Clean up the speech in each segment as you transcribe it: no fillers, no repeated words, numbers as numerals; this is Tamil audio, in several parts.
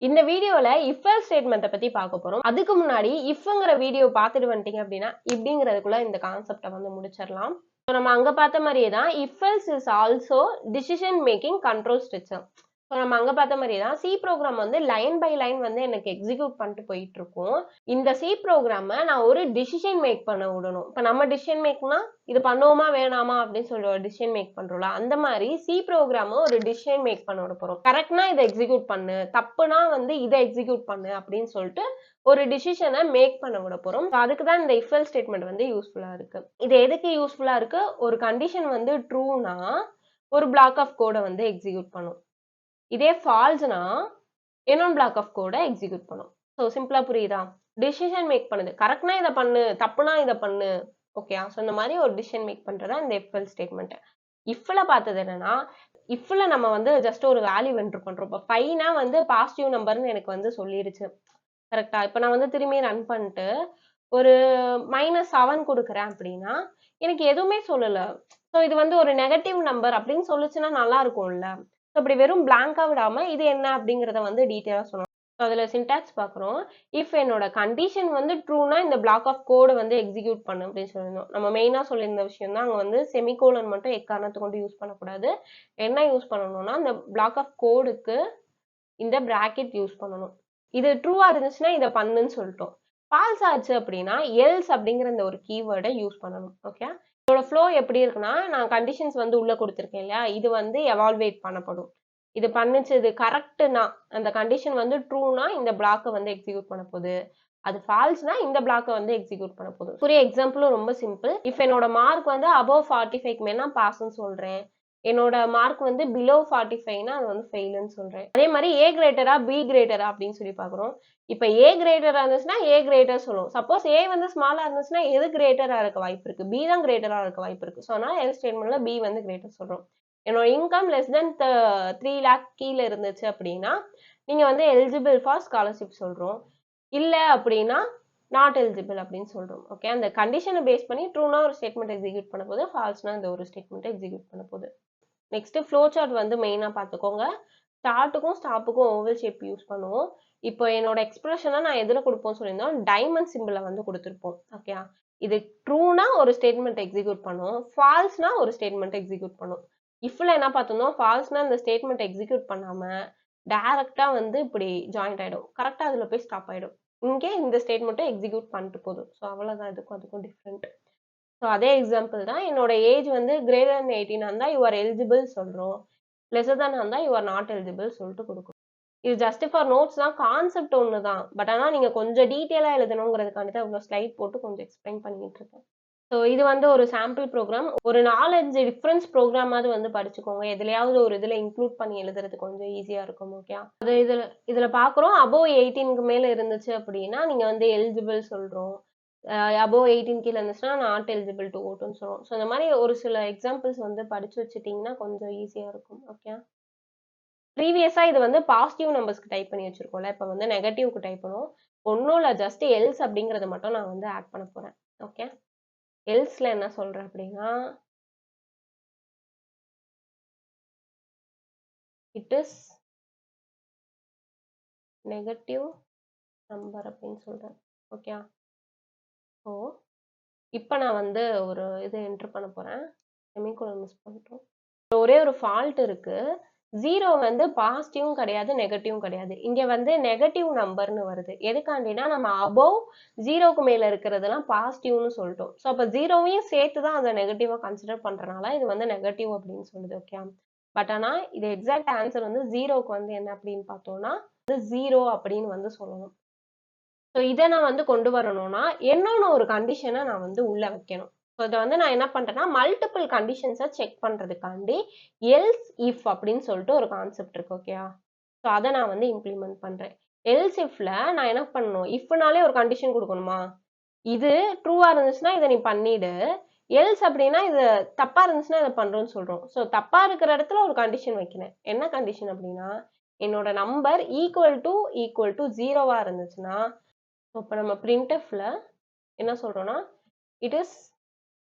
இந்த வீடியோல if else ஸ்டேட்மெண்ட்டை பத்தி பார்க்க போறோம். அதுக்கு முன்னாடி ifங்கிற வீடியோ பார்த்துட்டு வந்துட்டீங்க அப்படின்னா இப்படிங்கிறதுக்குள்ள இந்த கான்செப்டை வந்து முடிச்சிடலாம். நம்ம அங்க பார்த்த மாதிரியே தான் if else is also decision making control structure. நம்ம அங்க பார்த்த மாதிரியே தான் சி ப்ரோக்ராம் வந்து லைன் பை லைன் வந்து எனக்கு எக்ஸிக்யூட் பண்ணிட்டு போயிட்டு இருக்கும். இந்த சி ப்ரோக்ராம நான் ஒரு டிசிஷன் மேக் பண்ண விடணும். இப்ப நம்ம டிசிஷன் மேக்னா இது பண்ணுவோமா வேணாமா அப்படின்னு சொல்லி ஒரு டிசிஷன் மேக் பண்றோம்ல, அந்த மாதிரி சி ப்ரோக்ராம ஒரு டிசிஷன் மேக் பண்ண விட போறோம். கரெக்ட்னா இதை எக்ஸிக்யூட் பண்ணு, தப்புனா வந்து இதை எக்ஸிக்யூட் பண்ணு அப்படின்னு சொல்லிட்டு ஒரு டிசிஷனை மேக் பண்ண விட போறோம். அதுக்கு தான் இந்த if else ஸ்டேட்மெண்ட் வந்து யூஸ்ஃபுல்லா இருக்கு. இது எதுக்கு யூஸ்ஃபுல்லா இருக்கு? ஒரு கண்டிஷன் வந்து ட்ரூனா ஒரு பிளாக் ஆஃப் கோடை வந்து எக்ஸிக்யூட் பண்ணும். இதே ஃபால்ஸ்னா இன்னொரு பிளாக் ஆஃப் கோடை எக்ஸிக்யூட் பண்ணும். ஸோ சிம்பிளா புரியுதா? டிசிஷன் மேக் பண்ணுது. கரெக்ட்னா இதை பண்ணு, தப்புனா இதை பண்ணு. ஓகே, ஸோ இந்த மாதிரி ஒரு டிசிஷன் மேக் பண்றதா இந்த if else ஸ்டேட்மெண்ட். இஃப்ல பார்த்தது என்னன்னா, இஃப்ல நம்ம வந்து ஜஸ்ட் ஒரு வேல்யூ என்டர் பண்றோம். இப்போ 5னா வந்து பாசிட்டிவ் நம்பர்னு எனக்கு வந்து சொல்லிருச்சு. கரெக்டா? இப்போ நான் வந்து திரும்பி ரன் பண்ணிட்டு ஒரு -7 கொடுக்குறேன் அப்படின்னா எனக்கு எதுவுமே சொல்லல. ஸோ இது வந்து ஒரு நெகட்டிவ் நம்பர் அப்படின்னு சொல்லுச்சுன்னா நல்லா இருக்கும்ல. ஸோ இப்படி வெறும் பிளாங்கா விடாம இது என்ன அப்படிங்கிறத வந்து டீட்டெயிலா சொல்லணும். அதுல சின்டாக்ஸ் பார்க்குறோம். இஃப் என்னோட கண்டிஷன் வந்து ட்ரூனா இந்த பிளாக் ஆஃப் கோடை வந்து எக்ஸிக்யூட் பண்ணு அப்படின்னு சொல்லணும். நம்ம மெயினா சொல்லியிருந்த விஷயம் தான் அங்க வந்து செமிகோலன் மட்டும் எக்காரணத்தை கொண்டு யூஸ் பண்ணக்கூடாது. என்ன யூஸ் பண்ணணும்னா இந்த பிளாக் ஆஃப் கோடுக்கு இந்த பிராக்கெட் யூஸ் பண்ணணும். இது ட்ரூவா இருந்துச்சுன்னா இதை பண்ணுன்னு சொல்லிட்டோம். ஃபால்ஸ் ஆச்சு அப்படின்னா எல்ஸ் அப்படிங்கிற இந்த ஒரு கீவேர்டை யூஸ் பண்ணணும். ஓகே, இதோட ஃப்ளோ எப்படி இருக்குன்னா, நான் கண்டிஷன்ஸ் வந்து உள்ள கொடுத்துருக்கேன் இல்லையா, இது வந்து எவால்வேட் பண்ணப்படும். இது பண்ணுச்சு, இது கரெக்ட்னா அந்த கண்டிஷன் வந்து ட்ரூனா இந்த பிளாக்கை வந்து எக்ஸிக்யூட் பண்ண போகுது, அது ஃபால்ஸ்னா இந்த பிளாக்கை வந்து எக்ஸிக்யூட் பண்ண போகுது. புரிய எக்ஸாம்பிளும் ரொம்ப சிம்பிள். இஃப் என்னோட மார்க் வந்து அபவ் 45 மேனா பாஸ்ன்னு சொல்றேன், என்னோட மார்க் வந்து பிலோ 45னா அது வந்து ஃபெயில்னு சொல்றேன். அதே மாதிரி ஏ கிரேட்டரா பி கிரேட்டரா அப்படின்னு சொல்லி பார்க்குறோம். இப்போ ஏ கிரேட்டரா இருந்துச்சுன்னா ஏ கிரேட்டர் சொல்லுவோம். சப்போஸ் ஏ வந்து ஸ்மாலா இருந்துச்சுன்னா எது கிரேட்டரா இருக்க வாய்ப்பு இருக்கு? பி தான் கிரேட்டரா இருக்க வாய்ப்பு இருக்கு. ஸோ அதனால எல் ஸ்டேட்மெண்ட்ல பி வந்து கிரேட்டர் சொல்றோம். என்னோட இன்கம் லெஸ் தென் 3 லேக் கீழே இருந்துச்சு அப்படின்னா நீங்க வந்து எலிஜிபிள் ஃபார் ஸ்காலர்ஷிப் சொல்றோம். இல்லை அப்படின்னா நாட் எலிஜிபிள் அப்படின்னு சொல்றோம். ஓகே, அந்த கண்டிஷனை பேஸ் பண்ணி ட்ரூனா ஒரு ஸ்டேட்மெண்ட் எக்ஸிக்யூட் பண்ண போது, ஃபால்ஸ்னா இந்த ஒரு ஸ்டேட்மெண்ட் எக்ஸிக்யூட் பண்ண போகுது. நெக்ஸ்ட் ஃப்ளோ சார்ட் வந்து மெயினா பார்த்துக்கோங்க. ஸ்டார்ட்டுக்கும் ஸ்டாப்புக்கும் ஓவல் ஷேப் யூஸ் பண்ணுவோம். இப்போ என்னோட எக்ஸ்பிரஷனை நான் எதில் கொடுப்போம் சொல்லியிருந்தோம், டைமண்ட் சிம்பிளை வந்து கொடுத்துருப்போம். ஓகே, இது ட்ரூனா ஒரு ஸ்டேட்மெண்ட் எக்ஸிக்யூட் பண்ணும், ஃபால்ஸ்னா ஒரு ஸ்டேட்மெண்ட் எக்ஸிக்யூட் பண்ணும். இஃப்ல என்ன பார்த்துருந்தோம், ஃபால்ஸ்னா இந்த ஸ்டேட்மெண்ட் எக்ஸிக்யூட் பண்ணாம டைரக்டா வந்து இப்படி ஜாயிண்ட் ஆயிடும், கரெக்டா அதுல போய் ஸ்டாப் ஆயிடும். இங்கே இந்த ஸ்டேட்மெண்ட்டை எக்ஸிக்யூட் பண்ணிட்டு போதும். ஸோ அவ்வளோதான், இதுக்கும் அதுக்கும் டிஃப்ரெண்ட். ஸோ அதே எக்ஸாம்பிள் தான், என்னோட ஏஜ் வந்து கிரேட்டர் than 18 இருந்தால் யூ ஆர் எலிஜிபிள் சொல்கிறோம், லெஸர் தேன் இருந்தால் யூ ஆர் நாட் எலிஜிபிள் சொல்லிட்டு கொடுக்கும். இது ஜஸ்ட் ஃபார் நோட்ஸ் தான், கான்செப்ட் ஒன்று தான். பட் ஆனால் நீங்கள் கொஞ்சம் டீட்டெயிலாக எழுதணுங்கிறதுக்காண்டி தான் இவ்வளோ ஸ்லைட் போட்டு கொஞ்சம் எக்ஸ்பிளைன் பண்ணிட்டு இருக்கேன். ஸோ இது வந்து ஒரு சாம்பிள் ப்ரோக்ராம். ஒரு 4-5 டிஃப்ரென்ஸ் ப்ரோக்ராமாவது வந்து படிச்சுக்கோங்க. எதுலையாவது ஒரு இதில் இன்க்ளூட் பண்ணி எழுதுறது கொஞ்சம் ஈஸியாக இருக்கும். ஓகே, அது இதில் பார்க்குறோம். அபோவ் 18க்கு மேலே இருந்துச்சு அப்படின்னா நீங்கள் வந்து எலிஜிபிள் சொல்கிறோம், அபோவ் 18 கீழே இருந்துச்சுன்னா நாட் எலிஜிபிள் டு ஓட்டுன்னு சொல்லுவோம். ஸோ இந்த மாதிரி ஒரு சில எக்ஸாம்பிள்ஸ் வந்து படிச்சு வச்சுட்டிங்கன்னா கொஞ்சம் ஈஸியாக இருக்கும். ஓகே, ப்ரீவியஸாக இது வந்து பாசிட்டிவ் நம்பர்ஸ்க்கு டைப் பண்ணி வச்சிருக்கோம்ல, இப்போ வந்து நெகட்டிவ்க்கு டைப் பண்ணுவோம். ஒன்றும் இல்லை, ஜஸ்ட் எல்ஸ் அப்படிங்கிறத மட்டும் நான் வந்து ஆட் பண்ண போகிறேன். ஓகே, எல்ஸ்ல என்ன சொல்கிறேன் அப்படின்னா, இட் இஸ் நெகட்டிவ் நம்பர் அப்படின்னு சொல்கிறேன். ஓகே, ஸோ இப்போ நான் வந்து ஒரு இது என்ட்ரு பண்ண போகிறேன். செமிகோலன் மிஸ் பண்ணிட்டோம். ஒரே ஒரு ஃபால்ட் இருக்கு. 0 வந்து பாசிட்டிவும் கிடையாது, நெகட்டிவும் கிடையாது. இங்க வந்து நெகட்டிவ் நம்பர்னு வருது. எதுக்காண்டினா நம்ம அபோவ் 0க்கு மேல இருக்கிறதெல்லாம் பாசிட்டிவ்னு சொல்லிட்டோம். ஸோ அப்போ 0வையும் சேர்த்து தான் அதை நெகட்டிவா கன்சிடர் பண்றதுனால இது வந்து நெகட்டிவ் அப்படின்னு சொல்லுது. ஓகே, பட் ஆனால் இது எக்ஸாக்ட் ஆன்சர் வந்து 0க்கு வந்து என்ன அப்படின்னு பார்த்தோம்னா 0 அப்படின்னு வந்து சொல்லணும். ஸோ இதை நான் வந்து கொண்டு வரணும்னா என்னன்னு ஒரு கண்டிஷனை நான் வந்து உள்ள வைக்கணும். ஸோ இதை வந்து நான் என்ன பண்றேன்னா மல்டிபிள் கண்டிஷன்ஸை செக் பண்றதுக்காண்டி எல்ஸ் இஃப் அப்படின்னு சொல்லிட்டு ஒரு கான்செப்ட் இருக்கு. ஓகேயா, ஸோ அதை நான் வந்து இம்ப்ளிமெண்ட் பண்றேன். எல்ஸ் இஃப்ல நான் என்ன பண்ணணும், இஃப்னாலே ஒரு கண்டிஷன் கொடுக்கணுமா, இது ட்ரூவா இருந்துச்சுன்னா இதை நீ பண்ணிடு, எல்ஸ் அப்படின்னா இது தப்பா இருந்துச்சுன்னா இதை பண்றோம்னு சொல்றோம். ஸோ தப்பா இருக்கிற இடத்துல ஒரு கண்டிஷன் வைக்கிறேன். என்ன கண்டிஷன் அப்படின்னா, என்னோட நம்பர் ஈக்குவல் டு 0வா இருந்துச்சுன்னா, இப்போ நம்ம printfல என்ன சொல்றோம்னா, it is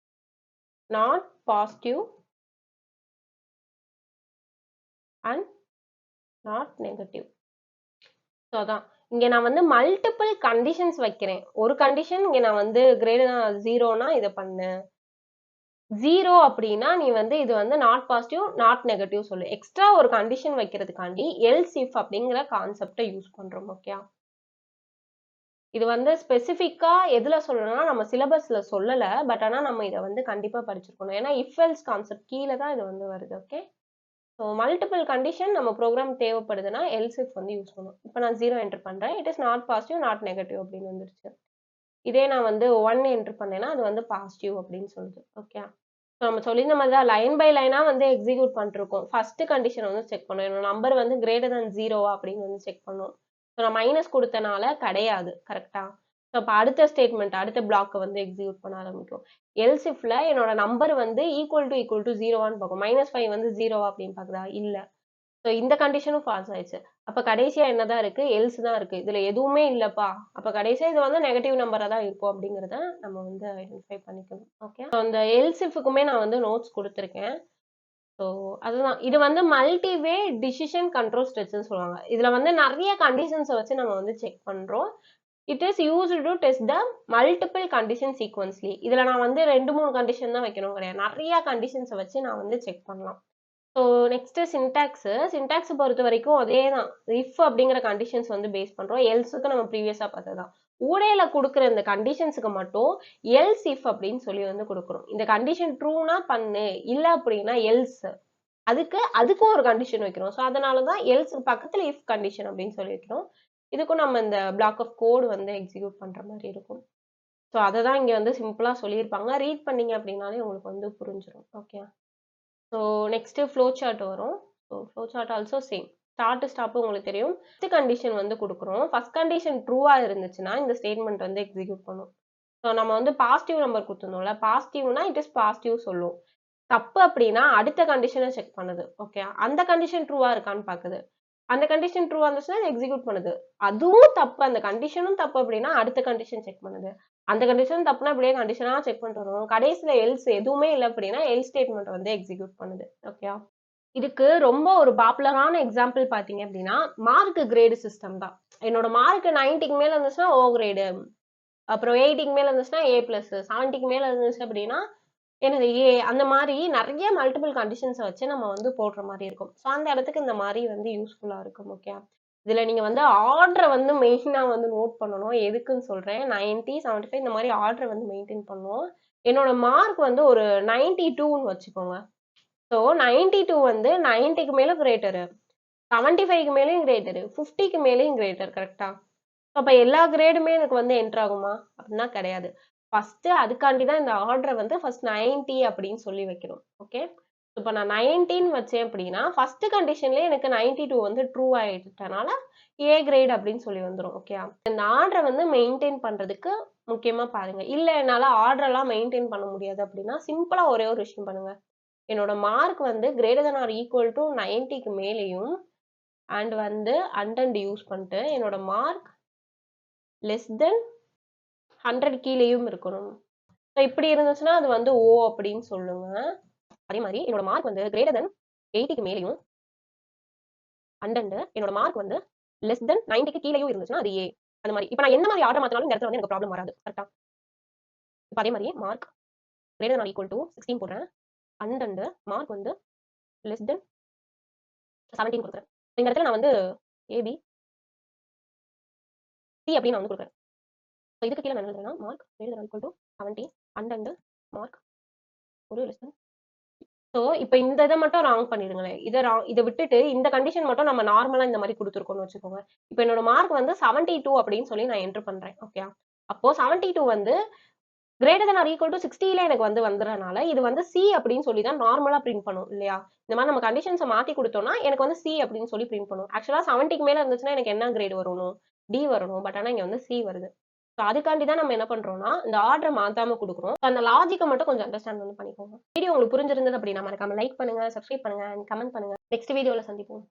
not positive and not negative. So அதான் இங்க நான் வந்து மல்டிபிள் கண்டிஷன்ஸ் வைக்கிறேன். ஒரு கண்டிஷன் இங்க நான் வந்து கிரேட்டர் than 0னா இதை பண்ணு. 0 அப்படின்னா நீ வந்து இது வந்து நாட் பாசிட்டிவ் நாட் நெகட்டிவ் சொல்லு. எக்ஸ்ட்ரா ஒரு கண்டிஷன் வைக்கிறதுக்காண்டி எல்ஸ் இஃப் அப்படிங்கிற கான்செப்டை யூஸ் பண்றோம். ஓகே, இது வந்து ஸ்பெசிஃபிக்கா எதுல சொல்லணும்னா நம்ம சிலபஸ்ல சொல்லல. பட் ஆனா நம்ம இதை வந்து கண்டிப்பா படிச்சிருக்கணும். ஏன்னா இஃப் எல்ஸ் கான்செப்ட் கீழே தான் இது வந்து வருது. ஓகே, ஸோ மல்டிபிள் கண்டிஷன் நம்ம ப்ரோக்ராம் தேவைப்படுதுன்னா எல்ஸ் இஃப் வந்து யூஸ் பண்ணுவோம். இப்போ நான் 0 என்டர் பண்றேன். It is not positive not negative அப்படின்னு வந்துருச்சு. இதே நான் வந்து 1 என்டர் பண்ணேன்னா அது வந்து பாசிட்டிவ் அப்படின்னு சொல்லுது. ஓகே, நம்ம சொல்லியிருந்த மாதிரி தான் லைன் பை லைனா வந்து எக்ஸிக்யூட் பண்ணிருக்கோம். ஃபர்ஸ்ட் கண்டிஷன் வந்து செக் பண்ணோம். என்னோட நம்பர் வந்து கிரேட்டர் than 0 அப்படின்னு வந்து செக் பண்ணோம். ஸோ நான் மைனஸ் கொடுத்தனால கிடையாது. கரெக்டா? ஸோ அப்போ அடுத்த ஸ்டேட்மெண்ட் அடுத்த பிளாக் வந்து எக்ஸிக்யூட் பண்ண ஆரம்பிக்கும். எல்ஸ் இஃப்ல என்னோட நம்பர் வந்து ஈக்குவல் டு 0வான்னு பார்க்கும். -5 வந்து 0வா அப்படின்னு பார்க்குதா? இல்ல. ஸோ இந்த கண்டிஷனும் ஃபால்ஸ் ஆயிடுச்சு. அப்ப கடைசியா என்னதான் இருக்கு? எல்ஸ் தான் இருக்கு. இதுல எதுவுமே இல்லப்பா. அப்ப கடைசியா இது வந்து நெகட்டிவ் நம்பரா தான் இருக்கும் அப்படிங்கறத நம்ம வந்து ஐடென்டிஃபை பண்ணிக்கணும். ஓகே, அந்த எல்ஸ் இஃப்க்குமே நான் வந்து நோட்ஸ் கொடுத்துருக்கேன். ஸோ அதுதான் இது வந்து மல்டிவே டிசிஷன் கண்ட்ரோல் ஸ்ட்ரெச்னு சொல்லுவாங்க. இதுல வந்து நிறைய கண்டிஷன்ஸை வச்சு நம்ம வந்து செக் பண்றோம். It is used to test the multiple condition sequentially. இதுல நான் வந்து 2-3 கண்டிஷன் தான் வைக்கணும் கிடையாது. நிறைய கண்டிஷன்ஸை வச்சு நான் வந்து செக் பண்ணலாம். ஸோ நெக்ஸ்ட் சின்டாக்ஸ் பொறுத்த வரைக்கும் அதே தான். இஃப் அப்படிங்கிற கண்டிஷன்ஸ் வந்து பேஸ் பண்றோம். எல்ஸுக்கு நம்ம ப்ரீவியஸா பார்த்ததுதான். ஊடையில கொடுக்குற இந்த கண்டிஷன்ஸுக்கு மட்டும் எல்ஸ் இஃப் அப்படின்னு சொல்லி வந்து கொடுக்குறோம். இந்த கண்டிஷன் ட்ரூனா பண்ணு, இல்ல அப்படின்னா எல்ஸ். அதுக்கும் ஒரு கண்டிஷன் வைக்கிறோம். ஸோ அதனாலதான் எல்ஸ் பக்கத்துல இஃப் கண்டிஷன் அப்படின்னு சொல்லி வைக்கிறோம். இதுக்கும் நம்ம இந்த பிளாக் ஆஃப் கோடு வந்து எக்ஸிக்யூட் பண்ற மாதிரி இருக்கும். ஸோ அதை தான் இங்க வந்து சிம்பிளா சொல்லியிருப்பாங்க. ரீட் பண்ணீங்க அப்படின்னாலே உங்களுக்கு வந்து புரிஞ்சிடும். Okay, so next flow chart வரும். So flow chart also same. Start stop உங்களுக்கு தெரியும். ஃபர்ஸ்ட் கண்டிஷன் வந்து கொடுக்குறோம். ஃபர்ஸ்ட் கண்டிஷன் ட்ரூவா இருந்துச்சுன்னா இந்த ஸ்டேட்மெண்ட் வந்து எக்ஸிக்யூட் பண்ணும். ஸோ நம்ம வந்து பாசிட்டிவ் நம்பர் கொடுத்துருந்தோம்ல, பாசிட்டிவ்னா இட் இஸ் பாசிட்டிவ் சொல்லும். தப்பு அப்படின்னா அடுத்த கண்டிஷனை செக் பண்ணுது. ஓகே, அந்த கண்டிஷன் ட்ரூவா இருக்கான்னு பாக்குது. அந்த கண்டிஷன் ட்ரூவா இருந்துச்சுன்னா எக்ஸிக்யூட் பண்ணுது. அதுவும் தப்பு, அந்த கண்டிஷனும் தப்பு அப்படின்னா அடுத்த கண்டிஷன் செக் பண்ணுது. அந்த கண்டிஷன் தப்புனா அப்படியே கண்டிஷனா செக் பண்ணிட்டு வரும். கடைசியில எல்ஸ் எதுவுமே இல்லை அப்படின்னா எல் ஸ்டேட்மெண்ட் வந்து எக்ஸிக்யூட் பண்ணுது. ஓகே, இதுக்கு ரொம்ப ஒரு பாப்புலரான எக்ஸாம்பிள் பாத்தீங்க அப்படின்னா மார்க் கிரேடு சிஸ்டம் தான். என்னோட மார்க் 90க்கு மேல இருந்துச்சுன்னா ஓ கிரேடு, அப்புறம் 80க்கு மேல இருந்துச்சுன்னா ஏ பிளஸ், 70க்கு மேல இருந்துச்சு அப்படின்னா எனது ஏ, அந்த மாதிரி நிறைய மல்டிபிள் கண்டிஷன்ஸை வச்சு நம்ம வந்து போடுற மாதிரி இருக்கும். ஸோ அந்த இடத்துக்கு இந்த மாதிரி வந்து யூஸ்ஃபுல்லா இருக்கும். ஓகே, இதுல நீங்க வந்து ஆர்டரை வந்து மெயினா வந்து நோட் பண்ணணும். எதுக்குன்னு சொல்றேன். 90, 75 இந்த மாதிரி ஆர்டரை வந்து மெயின்டைன் பண்ணுவோம். என்னோட மார்க் வந்து ஒரு 92ன்னு வச்சுக்கோங்க. ஸோ 92 வந்து 90க்கு மேல கிரேட்டரு, 75க்கு மேலேயும் கிரேட்டரு, 50க்கு மேலேயும் கிரேட்டர். கரெக்டா? அப்ப எல்லா கிரேடுமே எனக்கு வந்து என்டர் ஆகுமா அப்படின்னா கிடையாது. ஃபர்ஸ்ட் அதுக்காண்டி தான் இந்த ஆர்டரை வந்து ஃபர்ஸ்ட் 90 அப்படின்னு சொல்லி வைக்கணும். ஓகே, இப்போ நான் 19 வச்சேன் அப்படின்னா ஃபர்ஸ்ட் கண்டிஷன்லயே எனக்கு 92 வந்து ட்ரூ ஆயிட்டனால ஏ கிரேட் அப்படின்னு சொல்லி வந்துடும். ஓகே, இந்த ஆர்டரை வந்து மெயின்டைன் பண்றதுக்கு முக்கியமா பாருங்க. இல்ல என்னால ஆர்டர் எல்லாம் மெயின்டைன் பண்ண முடியாது அப்படின்னா சிம்பிளா ஒரே ஒரு விஷயம் பண்ணுங்க. என்னோட மார்க் வந்து greater than or equal to 90க்கு மேலேயும் அண்ட் வந்து அண்ட் யூஸ் பண்ணிட்டு என்னோட மார்க் லெஸ் தென் 100 கீழேயும் இருக்கணும். ஸோ இப்படி இருந்துச்சுன்னா அது வந்து ஓ அப்படின்னு சொல்லுங்க. அதே மாதிரி என்னோட மார்க் வந்து கிரேட்டர் தென் 80க்கு மேலேயும் அண்ட் என்னோட மார்க் வந்து லெஸ் தென் 90க்கு கீழேயும் இருந்துச்சுன்னா அது ஏ. அந்த மாதிரி இப்போ நான் என்ன மாதிரி ஆர்டர் மாத்தினாலும் இந்த இடத்துல வந்து எனக்கு ப்ராப்ளம் வராது. கரெக்டா? இப்போ அதே மாதிரி mark greater than or equal to 16 போடுறேன். அண்ட் மார்க் வந்து லெஸ் தென் 17 கொடுக்குறேன். இந்த இடத்துல நான் வந்து ஏபி சி அப்படின்னு நான் வந்து கொடுக்குறேன். ஸோ இதுக்கு கீழே நான் எழுதுறேன்னா mark greater than or equal to 70 and mark ஒரு லெஸ் தென். ஸோ இப்போ இந்த இதை மட்டும் ராங் பண்ணிடுங்களேன். இதை விட்டுட்டு இந்த கண்டிஷன் மட்டும் நம்ம நார்மலா இந்த மாதிரி கொடுத்துருக்கோம்னு வச்சுக்கோங்க. இப்போ என்னோட மார்க் வந்து 72 அப்படின்னு சொல்லி நான் என்டர் பண்றேன். ஓகே, அப்போ 72 வந்து greater than or equal to 60ல எனக்கு வந்து வந்துறதுனால இது வந்து சி அப்படின்னு சொல்லி தான் நார்மலா பிரிண்ட் பண்ணும் இல்லையா? இந்த மாதிரி நம்ம கண்டிஷன்ஸை மாத்தி கொடுத்தோம்னா எனக்கு வந்து சி அப்படின்னு சொல்லி பிரிண்ட் பண்ணும். ஆக்சுவலா 70க்கு மேல இருந்துச்சுன்னா எனக்கு என்ன கிரேட் வரணும்? டி வரணும். பட் ஆனா இங்க வந்து சி வருது. ஸோ அதுக்காண்டி தான் நம்ம என்ன பண்றோம்னா இந்த ஆர்டரை மாத்தாம கொடுக்குறோம். அந்த லாஜிக்கை மட்டும் கொஞ்சம் அண்டர்ஸ்டாண்ட் வந்து பண்ணிக்கோங்க. வீடியோ உங்களுக்கு புரிஞ்சிருந்தது அப்படின்னா மறக்காம லைக் பண்ணுங்க, சப்ஸ்கிரைப் பண்ணுங்க, கமெண்ட் பண்ணுங்க. நெக்ஸ்ட் வீடியோல சந்திப்போம்.